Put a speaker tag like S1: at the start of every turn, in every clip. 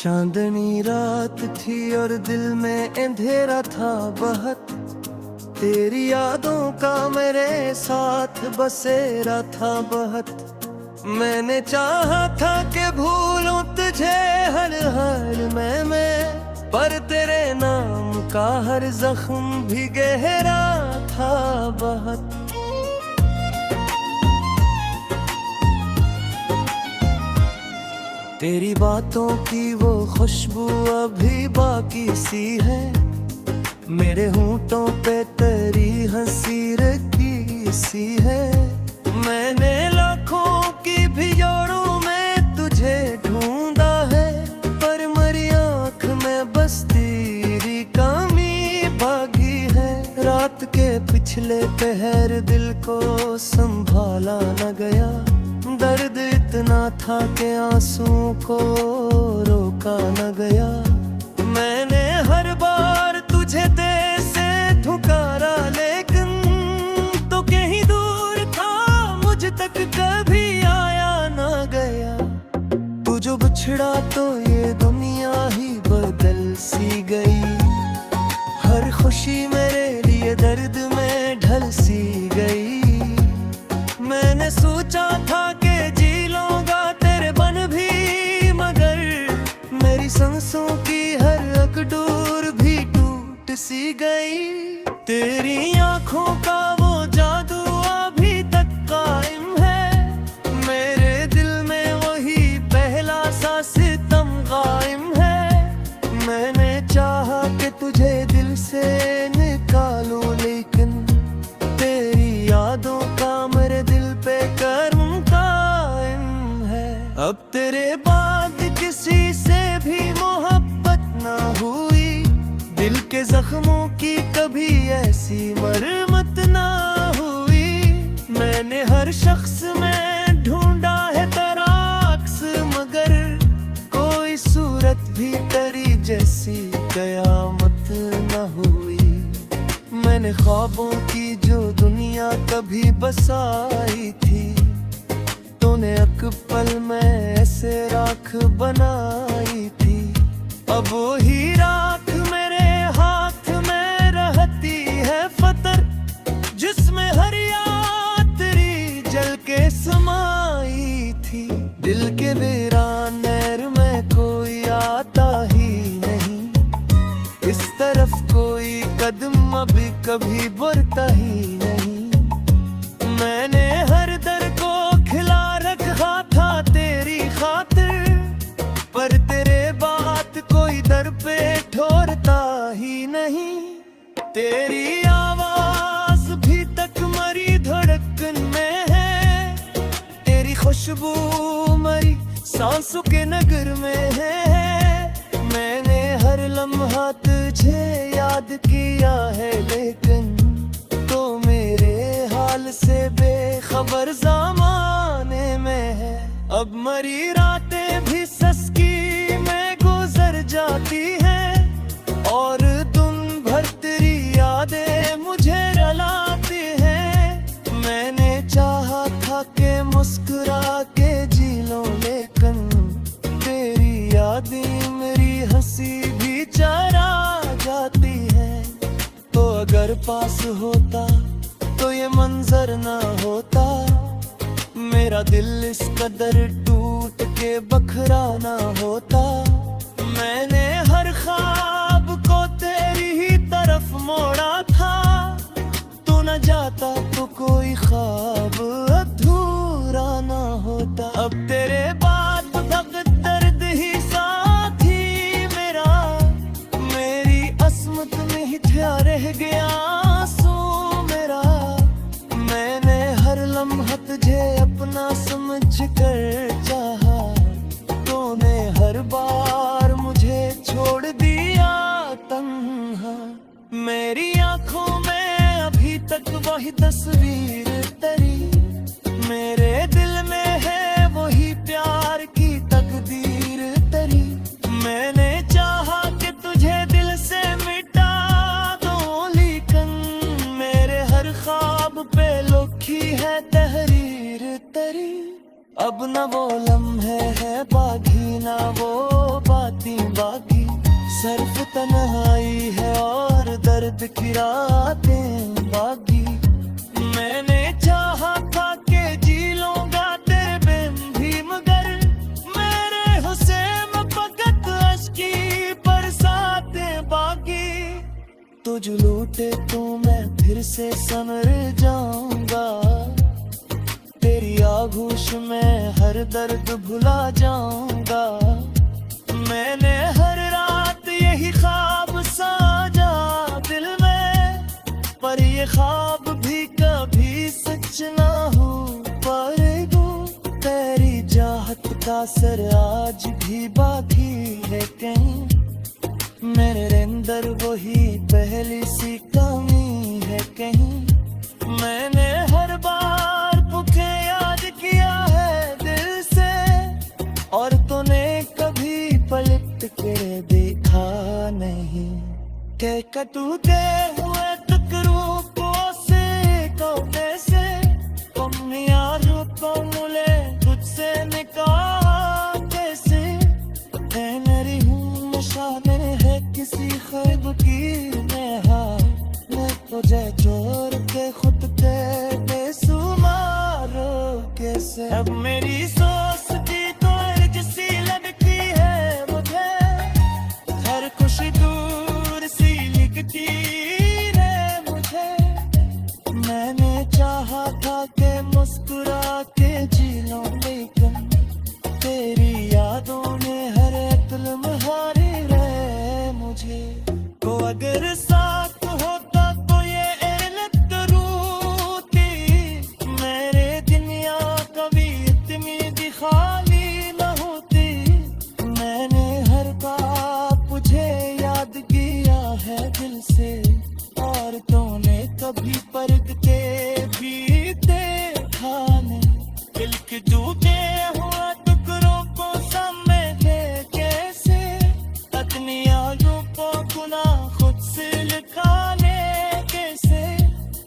S1: चांदनी रात थी और दिल में अंधेरा था बहुत। तेरी यादों का मेरे साथ बसेरा था बहुत। मैंने चाहा था कि भूलूं तुझे हर हाल में, पर तेरे नाम का हर जख्म भी गहरा था बहुत। तेरी बातों की वो खुशबू अभी बाकी सी है, मेरे होंठों पे तेरी हंसी रखी सी है। मैंने लाखों की भी जोड़ों में तुझे ढूंढा है, पर मरी आँख में बस तेरी कमी भागी है। रात के पिछले पहर दिल को संभाला न गया, दर्द इतना था कि आंसुओं को रोका न गया। मैंने हर बार तुझे दिल से ठुकारा, लेकिन तो कहीं दूर था, मुझ तक कभी आया न गया। तू जो बिछड़ा तो ये दुनिया ही बदल सी गई, हर खुशी मेरे लिए दर्द में ढल सी गई। मैंने सोचा था कि जी लूंगा तेरे बन भी, मगर मेरी सांसों की हर अकड़ूर भी टूट सी गई। तेरी आंखों का वो जादू अभी तक कायम है, मेरे दिल में वही पहला सा सितम कायम है। मैंने चाहा कि तुझे दिल से निकालूं, लेकिन तेरी यादों का मेरे दिल पे कर्म कायम है। अब तेरे बाद किसी से भी मोहब्बत ना हुई, दिल के जख्मों की कभी ऐसी मरम्मत ना हुई। मैंने हर शख्स में ढूंढा है तेरा अक्स, मगर कोई सूरत भी तेरी जैसी कयामत ना हुई। मैंने ख्वाबों की जो दुनिया कभी बसाई थी, तूने एक पल में ऐसे राख बनाई थी। अब वही राख मेरे हाथ में रहती है फतर, जिसमें हर याद तेरी जल के समाई थी। दिल के वीरान नहर में कोई आता ही नहीं, इस तरफ कोई कदम अभी कभी बढ़ता ही नहीं। मैंने हर दर को खिला रखा था तेरी खातिर, पर तेरे बात कोई दर पे ठोरता ही नहीं। तेरी आवाज भी तक मरी धड़कन में है, तेरी खुशबू मरी सांसों के नगर में है। मैंने हर लम्हा तुझे याद किया है, लेकिन तो मेरे हाल से बेखबर ज़माने में है। अब मरी रातें भी सस्की में गुजर जाती हैं, और दिन भर तेरी यादें मुझे रुलाती हैं। मैंने चाहा था कि मुस्कुरा के जी लूं, लेकिन तेरी यादें मेरी हंसी भी चरा जाती है। तो अगर पास होता तो ये मंजर ना होता, मेरा दिल इस कदर टूट के बखरा ना होता। मैंने हर ख्वाब को तेरी ही तरफ मोड़ा था, तू न जाता तो कोई ख्वाब अधूरा ना होता। अब तेरे बाद भगत दर्द ही साथी मेरा, मेरी अस्मत में ही ठहरा रह गया आंसू मेरा। मैंने हर लम्हा तुझे अपना समझ कर चाहा, तूने हर बार मुझे छोड़ दिया तन्हा। मेरी आंखों में अभी तक वही तस्वीर तेरी, मेरे दिल में है वही प्यार की तकदीर तेरी। मैंने चाहा कि तुझे दिल से मिटा दूं, लेकिन मेरे हर ख्वाब पे लिखी है तहरीर तेरी। अब न वो लम्हे है बाकी ना वो बात रातें बाकी, सर्फ तन्हाई है और दर्द की रातें बाकी। मैंने चाहा था कि जी लूंगा तेरे बिन भी, मगर मेरे हुस्न में फकत अश्की बरसातें बाकी। तुझ लूटे तो मैं फिर से संवर जाऊंगा, तेरी आगोश में हर दर्द भुला जाऊंगा। मैंने हर रात यही ख्वाब साजा दिल में, पर ये ख्वाब भी कभी सच ना हो पाएगा। तेरी चाहत का असर आज भी बाकी है कहीं, मेरे अंदर वही पहली सी कमी है कहीं। मैंने हर बार तुझे याद किया है दिल से, और तूने कभी पलट के देखा नहीं। के कटूते हुए तकरूपों से कोने से, तुम यारों को मिले तुझसे निकाह कैसे। मेरी हूँ निशाने है किसी ख्वाब की नेहा, मैं तुझे छोड़ के खुद के बेसुमार कैसे। अब मेरी सोच की तो जैसी लगती है मुझे, हर खुशी दूर सी लिखती है मुझे। मैंने चाहा था कि मुस्कुरा के जी लूं, लेकिन तेरी यादों ने हर अक्ल हारी रहे मुझे। तो अगर साथ होता तो ये एलत रूती, मेरे दुनिया कभी इतनी भी खाली न होती। मैंने हर बार तुझे याद किया है दिल से, और तूने कभी परख के भी देखा नहीं। दिल के टूटे हुआ टुकड़ों को समेटे कैसे, अपनी यादों को गुना खुद से लिखाने कैसे।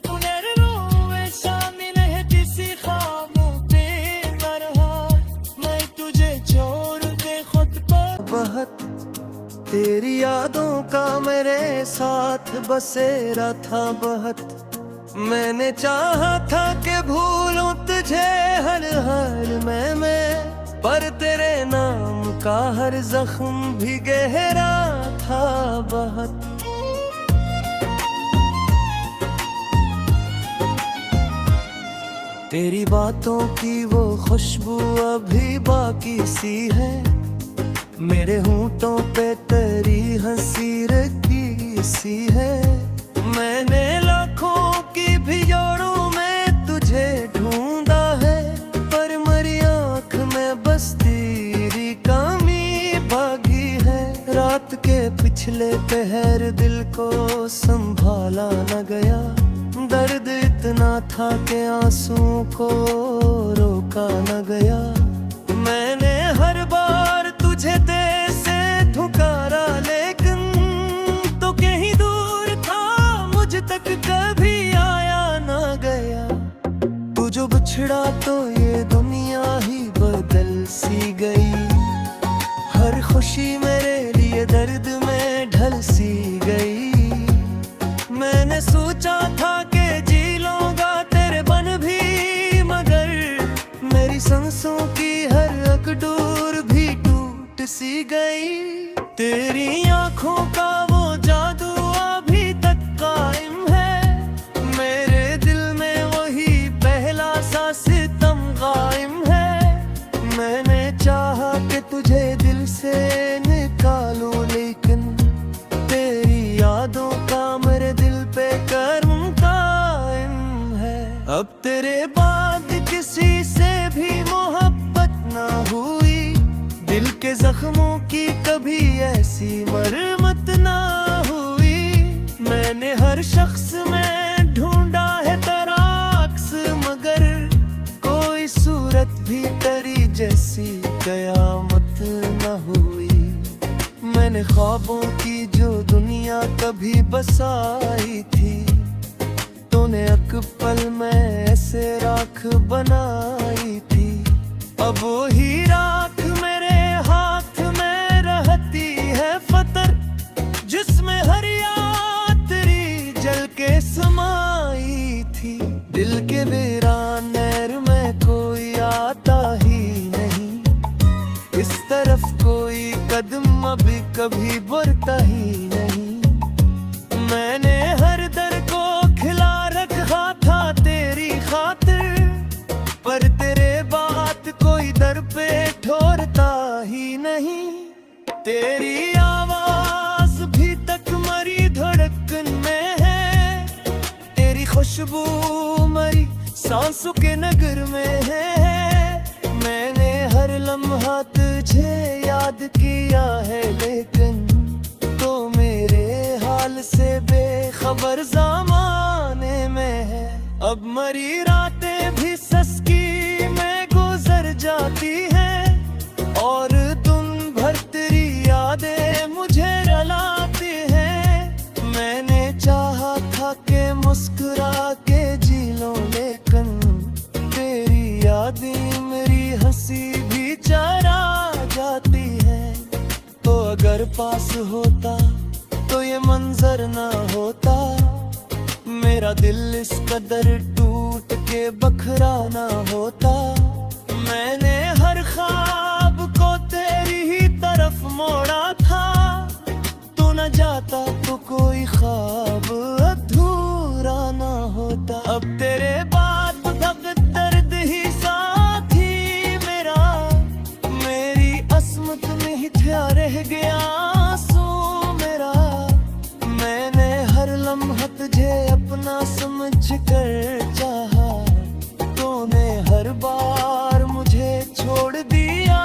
S1: पुनर्रोए शामिल है किसी ख्वाबों पे मरहा, मैं तुझे छोड़ के खुद पर बहुत। तेरी यादों का मेरे साथ बसेरा था बहुत, मैंने चाहा था कि भूलूं तुझे हर हाल में, पर तेरे नाम का हर जख्म भी गहरा था बहुत। तेरी बातों की वो खुशबू अभी बाकी सी है, मेरे होंठों पे तेरी हंसी रखी सी है। मैंने लाखों की भी जोड़ों में तुझे ढूंढा है, पर मरी आँख में बस तेरी कमी भागी है। रात के पिछले पहर दिल को संभाला न गया, दर्द इतना था कि आंसुओं को रोका न गया। मैंने हर बार तुझे दिल से ठुकारा, लेकिन तो कहीं दूर था मुझ तक कभी आया ना गया। तू जो बिछड़ा तो ये दुनिया ही बदल सी गई, हर खुशी मेरे लिए दर्द में ढल सी गई। मैंने सोचा था कि जी लूंगा तेरे बन भी, मगर मेरी सांसों की हर अकड़ूर भी टूट सी गई। तेरी आंखों का वो जादू अभी तक कायम है, मेरे दिल में वही पहला सा सितम कायम है। मैंने चाहा कि तुझे दिल से निकालूं, लेकिन तेरी यादों का मेरे दिल पे कर्म कायम है। अब तेरे बाद किसी से भी मोहब्बत ना हुई, दिल के जख्मों की कभी ऐसी मरम्मत ना हुई। मैंने हर शख्स में ढूंढा है तेरा अक्स, मगर कोई सूरत भी तेरी जैसी कयामत न हुई। मैंने ख्वाबों की जो दुनिया कभी बसाई थी, तूने एक पल में ऐसे राख बनाई थी। अब वही राख मेरे हाथ में रहती कभी बुरता ही नहीं। मैंने हर दर को खिला रखा था तेरी खातिर, पर तेरे बात कोई दर पे ठोरता ही नहीं। तेरी आवाज भी तक मरी धड़कन में है, तेरी खुशबू मरी सांसों के नगर में है। मैंने हर लम्हा तुझे याद किया है, लेकिन तो मेरे हाल से बेखबर ज़माने में है। अब मरी रातें भी सस्की में गुजर जाती हैं, और दिन भर तेरी यादें मुझे रुलाती हैं। मैंने चाहा था कि मुस्कुरा के जी लूं, लेकिन तेरी यादें मेरी हंसी भी चरा जाती है। तो अगर पास होता तो ये मंजर ना होता, मेरा दिल इस कदर टूट के बखरा ना होता। मैंने हर ख्वाब को तेरी ही तरफ मोड़ा था, तू न जाता तो कोई ख्वाब अधूरा ना होता। अब तेरे बाद भगत दर्द ही साथी मेरा, मेरी असमत में ही था रह गया आंसू मेरा। मैंने हर लम्हा तुझे अपना समझ कर चाहा, तूने हर बार मुझे छोड़ दिया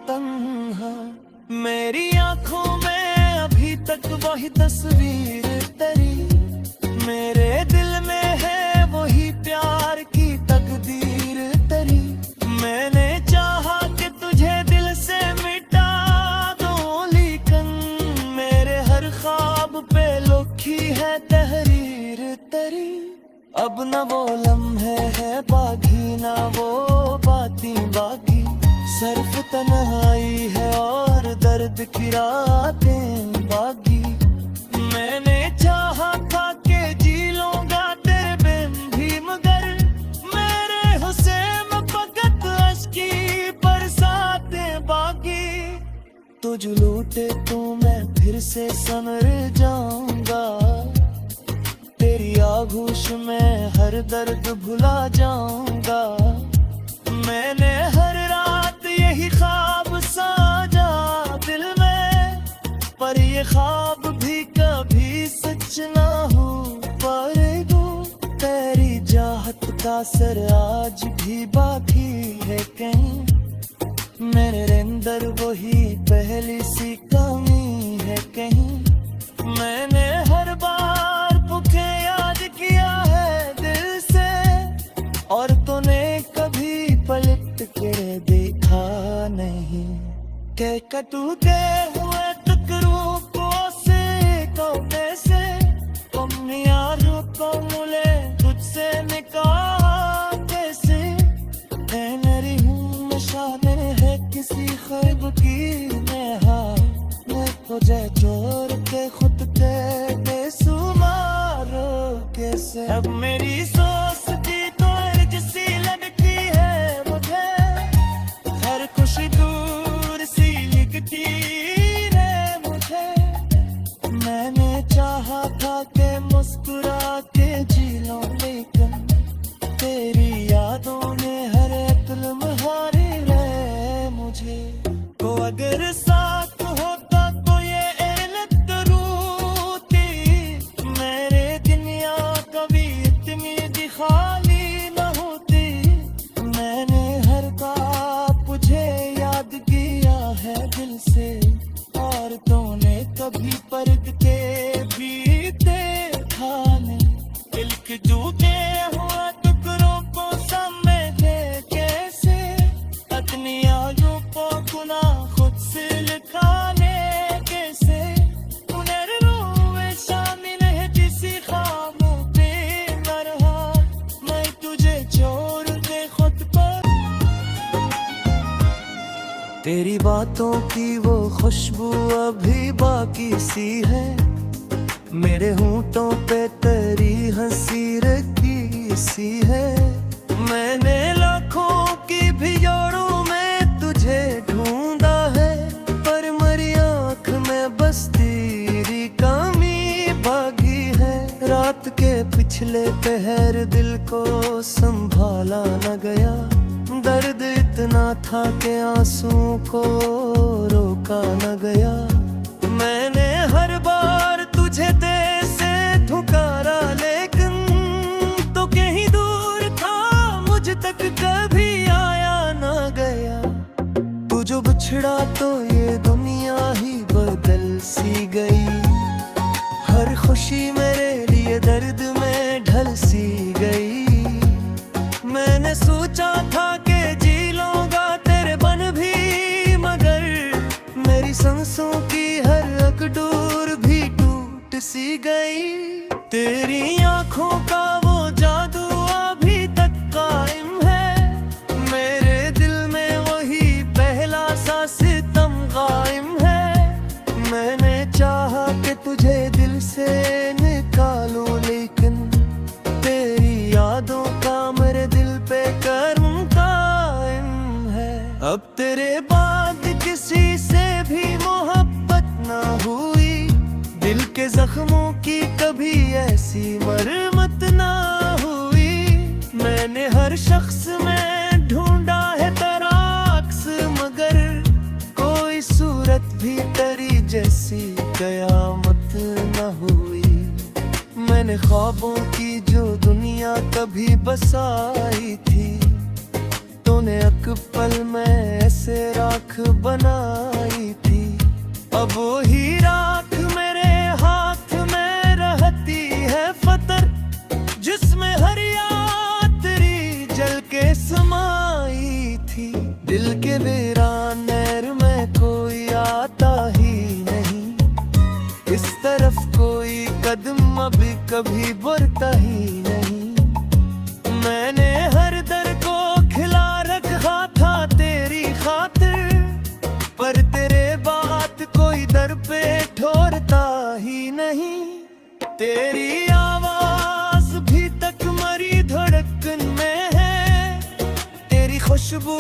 S1: तन्हा। मेरी आंखों में अभी तक वही तस्वीर तेरी, मेरे दिल में है वही प्यार की तकदीर तेरी। मैंने चाहा कि तुझे दिल से मिटा दूं, लेकिन मेरे हर ख्वाब पे लिखी है तहरीर तेरी। अब न वो लम्हे है बागी, ना वो बातें बाकी, सिर्फ तन्हाई है और दर्द की रातें बागी। मैंने चाहा था कि जी लूंगा तेरे बिन भी, मगर मेरे हुस्न में फकत अश्की बरसातें बागी। तुझ लूटे तो मैं फिर से संवर जाऊंगा, तेरी आगोश में हर दर्द भुला जाऊंगा। मैंने हर रात यही ख्वाब साजा दिल में, पर ये ख्वाब भी कभी सच ना हो पाएगा। तेरी चाहत का असर आज भी बाकी है कहीं, मेरे अंदर वही पहली सी कमी है कहीं। मैंने हर बार तुझे याद किया है दिल से, और तूने कभी पलट के देखा नहीं। के टूटे हुए टकरों को से कैसे तुम यारों को मुले तुझसे निकाल कैसे। मेरी निशाने है किसी ख्वाब की नेहा, मैं तुझे छोड़ के खुद के बेसुमारो कैसे। अब मेरी सोचती तो जैसी लगती है मुझे, हर खुशी दूर सी लिखती है मुझे। मैंने चाहा था कि मुस्कुरा के जी लूं, लेकिन तेरी यादों ने हर एक लम्हा रहे मुझे। तो अगर साथ होता तो ये एलत रूती, मेरे दुनिया कभी इतनी खाली न होती। मैंने हर बात तुझे याद किया है दिल से, और तूने कभी परख के भी देखा नहीं। दिल के टूटे हुआ टुकड़ों को समझे कैसे, अपनी आयु को गुना खुद से लिखाने कैसे। पुनर्रूए शामिल है किसी ख्वाबों पे न रहा, मैं तुझे छोड़ के खुद पर। तेरी बातों की वो खुशबू अभी बाकी सी है, मेरे होंठों पे तेरी हंसी रखी सी है। मैंने लाखों की भिजोड़ों में तुझे ढूंढा है, पर मरी आँख में फासले पे हैर दिल को संभाला न गया। दर्द इतना था कि आंसुओं को रोका न गया। मैंने हर बार तुझे दिल से ठुकारा, लेकिन तो कहीं दूर था, मुझ तक कभी आया न गया। तू जो बिछड़ा तो ये दुनिया ही बदल सी गई। हर खुशी मेरे लिए दर्द में ढल सी गई। मैंने सोचा था कि जी लूंगा तेरे बन भी, मगर मेरी सांसों की हर अकड़ूर भी टूट सी गई। तेरी आंखों का वो जादू अभी तक कायम है। मेरे दिल में वही पहला सा सितम कायम है। मैंने चाहा कि तुझे दिल से निकालूं, लेकिन तेरी यादों का मेरे दिल पे कर्म कायम है। अब तेरे बाद किसी से भी मोहब्बत ना हुई। दिल के जख्मों की कभी ऐसी मरम्मत ना हुई। मैंने हर शख्स में ढूंढा है तेरा अक्स, मगर कोई सूरत भी तेरी जैसी कयामत न हुई। मैंने ख्वाबों की जो दुनिया कभी बसाई थी, तूने एक पल में ऐसे राख बनाई थी। अब वही राख मेरे हाथ में रहती है फतर, जिसमें हर याद तेरी जल के समाई थी। दिल के वीरान नहर में कोई आता ही नहीं, इस तरफ कोई कदम अभी कभी बढ़ता ही नहीं। मैंने हर दर को खिला रखा था तेरी खातिर, पर तेरे बात कोई दर पे ठोरता ही नहीं। तेरी आवाज भी तक मरी धड़कन में है, तेरी खुशबू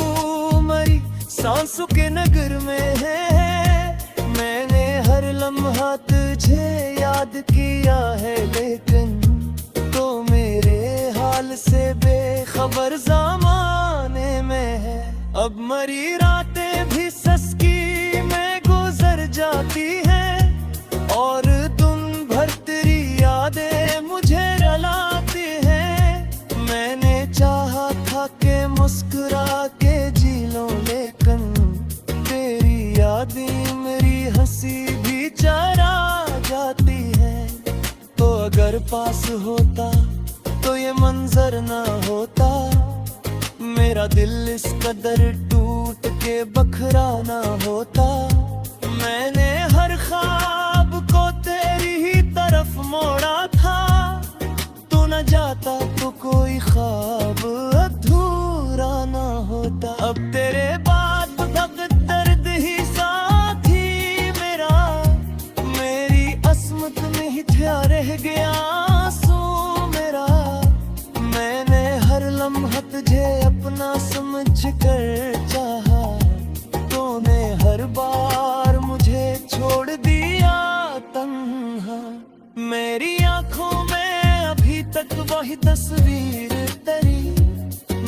S1: मरी सांसों के नगर में है। मैंने हर लम्हा तुझे याद किया है, लेकिन तो मेरे हाल से बेखबर ज़माने में है। अब मरी रातें भी सस्की में गुजर जाती हैं, और दिन भर तेरी यादें मुझे रुलाती हैं। मैंने चाहा था कि मुस्कुरा के जी लूं, लेकिन तेरी यादें मेरी हंसी भी चरा जाती है। तो अगर पास होता तो ये मंजर ना होता, मेरा दिल इस कदर टूट के बखरा ना होता। मैंने हर ख्वाब को तेरी ही तरफ मोड़ा था, तू न जाता तो कोई ख्वाब अधूरा ना होता। अब तेरे बाद भगत दर्द ही साथी मेरा, मेरी अस्मत में ही था रह गया आंसू मेरा। मैंने हर लम्हा तुझे अपना समझ कर चाहा, तूने हर बार मुझे छोड़ दिया तन्हा। मेरी आंखों में अभी तक वही तस्वीर तेरी,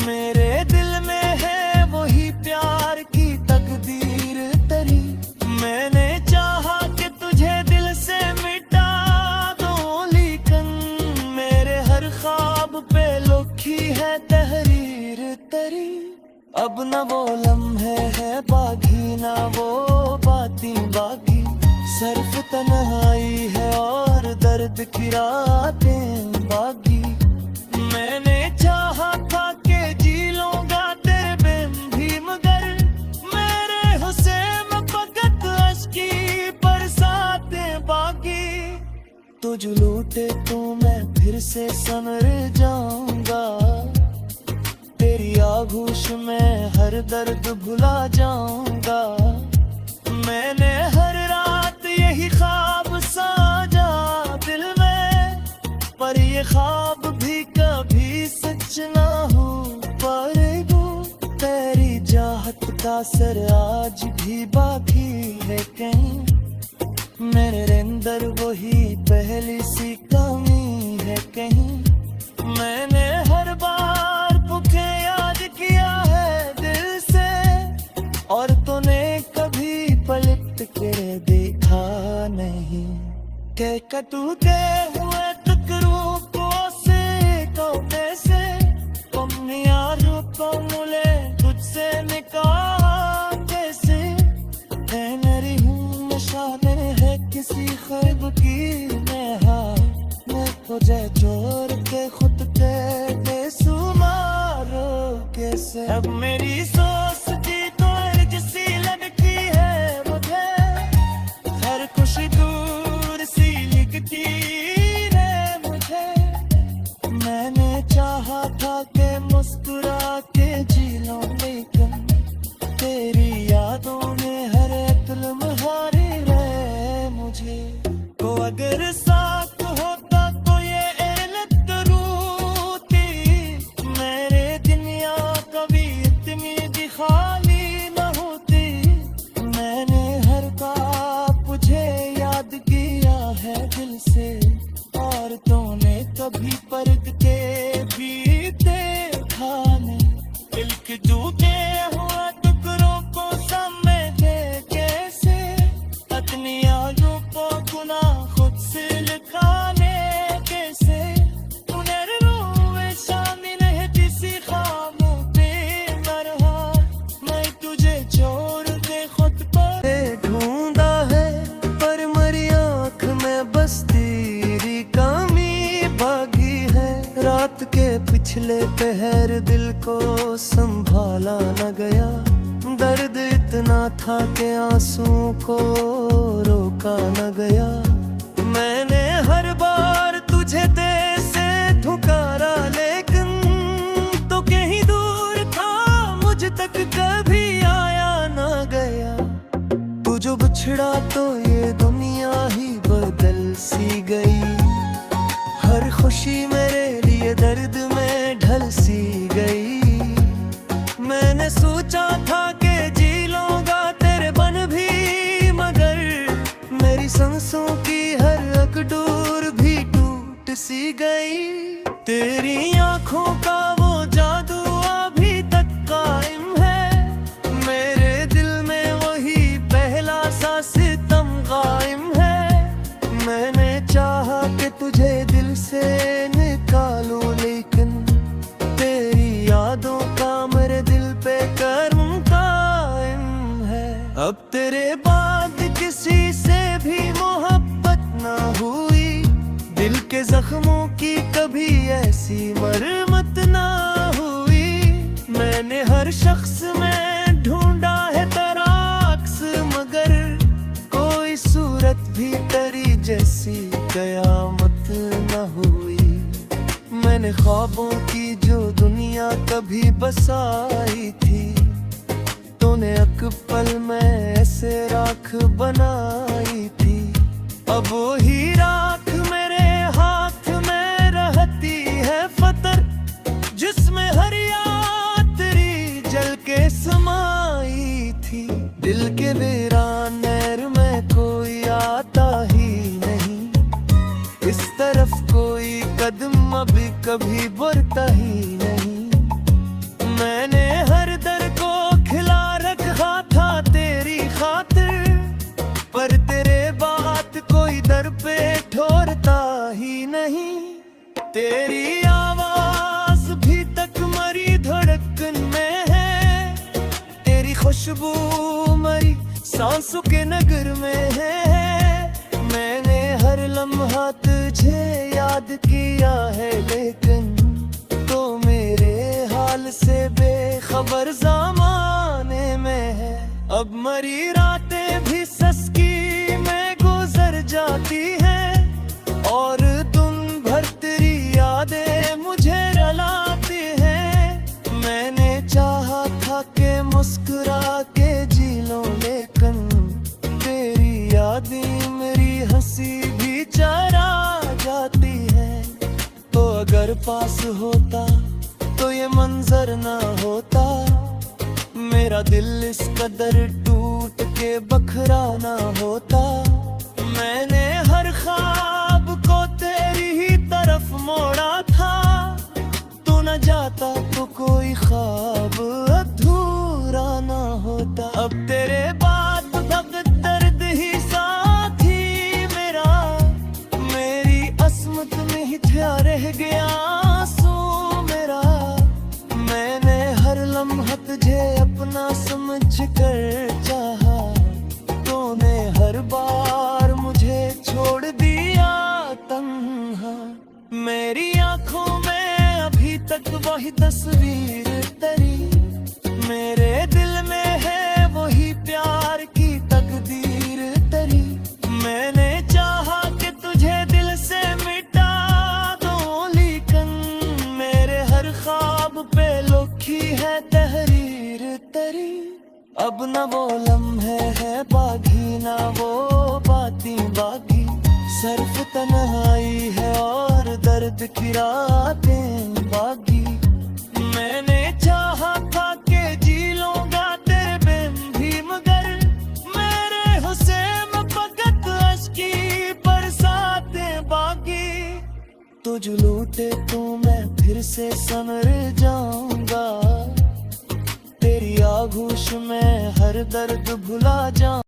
S1: मेरे दिल में है वही प्यार की तकदीर तेरी। मैंने चाहा कि तुझे दिल से मिटा दूं, लेकिन मेरे हर ख्वाब पे लिखी है तहरीर तेरी। अब न वो लम्हे है बागी, ना वो बातें बागी। सिर्फ तन्हाई है और दर्द की रातें बागी। मैंने चाहा था कि जी लूंगा तेरे बिन भी, मगर मेरे हुस्न फकत अश्की बरसातें बागी। तुझ लूटे तो मैं फिर से संवर जाऊंगा, तेरी आगोश में हर दर्द भुला जाऊंगा। मैंने हर रात यही ख्वाब साजा दिल में, पर ये ख्वाब भी कभी सच ना हो पाएगा। तेरी चाहत का असर आज भी बाकी है कहीं, मेरे अंदर वही पहली सी कमी है कहीं। मैंने हर बार तुझे याद किया है दिल से, और तूने कभी पलट के देखा नहीं। के कटूते हुए तकरूपों से तोते से तुमने यारों को मुले तुझसे निकाल कैसे। है मेरी हूँ निशाने है किसी ख्वाब की नेहा, मैं तुझे छोड़ के खुद के बेसुमारो कैसे। अब मेरी सोचती तो जैसी लगती है मुझे, हर खुशी दूर सी लिखती है मुझे। मैंने चाहा था कि मुस्कुरा के जी लूं, लेकिन तेरी यादों में हर एक लम्हारी रहे मुझे। तो अगर साथ होता तो ये एलत रूती, मेरे दुनिया कभी इतनी भी खाली न होती। मैंने हर बार तुझे याद किया है दिल से, और तूने कभी परख के भी देखा नहीं। दिल के टूटे हुआ टुकड़ों को समझे कैसे, अपनी यादों को गुना खुद से लिखाने कैसे। तूने रोए शामिल है किसी ख्वाबों पे मरहा, मैं तुझे छोड़ के खुद पर ढूंढा है, पर मरी आँख में बस तेरी कमी भागी है। रात के पिछले पहर दिल को संभाला न गया, दर्द इतना था कि आंसुओं को रोका न गया। मैंने हर बार तुझे दिल से ठुकारा, लेकिन तो कहीं दूर था मुझ तक कभी आया न गया। तू जो बिछड़ा तो ये दुनिया ही बदल सी गई, हर खुशी मेरे लिए दर्द में ढल सी गई। मैंने सोचा था कि जी लूंगा तेरे बन भी, मगर मेरी सांसों की हर अकड़ूर भी टूट सी गई। तेरी आंखों का वो जादू अभी तक कायम है, मेरे दिल में वही पहला सा सितम कायम है। मैंने चाहा कि तुझे दिल से निकालूं, लेकिन तेरी यादों का मेरे दिल पे कर्म कायम है। अब तेरे बाद किसी से भी मोहब्बत ना हुई, दिल के जख्मों की कभी ऐसी मरम्मत ना हुई। मैंने हर शख्स में ढूंढा है तेरा अक्स, मगर कोई सूरत भी तेरी जैसी कयामत न हुई। मैंने ख्वाबों की जो दुनिया कभी बसाई थी, तूने एक पल में ऐसे राख बनाई थी। अब वही राख मेरे हाथ में रहती है फतर, जिसमें हर याद तेरी जल के समाई थी। दिल के वीरान नहर में कोई आता ही नहीं, इस तरफ कोई कदम अभी कभी बढ़ता ही नहीं। मैंने हर दर को खिला रखा था तेरी खातिर, पर तेरे बात कोई दर पे ठोरता ही नहीं। तेरी आवाज भी तक मरी धड़कन में है, तेरी खुशबू मरी सांसों के नगर में है। मैंने हर लम्हा तुझे याद किया है, लेकिन तो मेरे हाल से बेखबर ज़माने में है। अब मरी रातें भी सस्की में गुजर जाती हैं, और दिन भर तेरी यादें मुझे रुलाती हैं। मैंने चाहा था कि मुस्कुरा के जी लूं, लेकिन तेरी यादें मेरी हंसी भी चरा जाती है। तो अगर पास होता तो ये मंजर ना होता, मेरा दिल इस कदर टूट के बखरा ना होता। मैंने हर ख्वाब को तेरी ही तरफ मोड़ा था, होता तो कोई ख्वाब अधूरा ना होता। अब तेरे बाद तक दर्द ही साथी मेरा, मेरी असमत में ही ठहरा रह गया आंसू मेरा। मैंने हर लम्हा तुझे अपना समझ कर चाहा, तूने हर बार मुझे छोड़ दिया तन्हा। मेरी आंखों में अभी तक वही तस्वीर तेरी, मेरे दिल में है वही प्यार की तकदीर तेरी। मैंने चाहा कि तुझे दिल से मिटा दूं, लेकिन मेरे हर ख्वाब पे लिखी है तहरीर तेरी। अब न वो लम्हे है बागी, ना वो बातें बागी, सिर्फ तन्हाई है और दर्द की रातें बागी। मैंने चाहा था कि जी लूंगा तेरे बिन भी, मगर मेरे हुस्न में फकत अश्की बरसातें बागी। तुझ लूटे तो मैं फिर से संवर जाऊंगा, तेरी आगोश में हर दर्द भुला जाऊं।